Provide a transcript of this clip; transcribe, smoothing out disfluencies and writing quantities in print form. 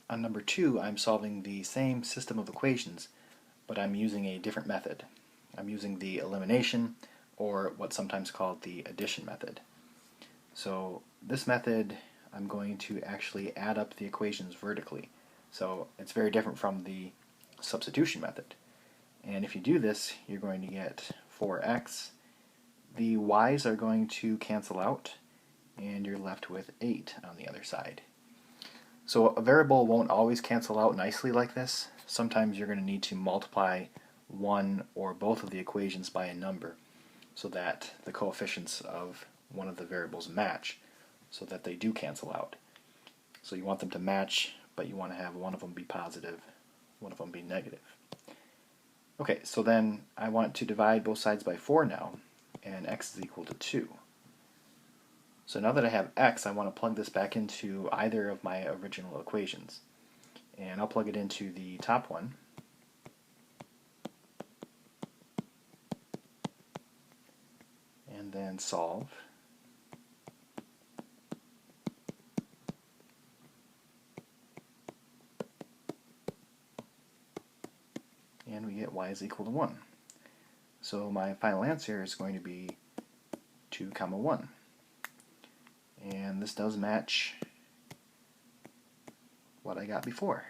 On number 2, I'm solving the same system of equations, but I'm using a different method. I'm using the elimination, or what's sometimes called the addition method. So this method, I'm going to actually add up the equations vertically. So it's very different from the substitution method. And if you do this, you're going to get 4x. The y's are going to cancel out, and you're left with 8 on the other side. So a variable won't always cancel out nicely like this. Sometimes you're going to need to multiply one or both of the equations by a number so that the coefficients of one of the variables match, so that they do cancel out. So you want them to match, but you want to have one of them be positive, one of them be negative. Okay, so then I want to divide both sides by 4 now, and x is equal to 2. So now that I have x, I want to plug this back into either of my original equations. And I'll plug it into the top one. And then solve. And we get y is equal to 1. So my final answer is going to be 2, 1. And this does match what I got before.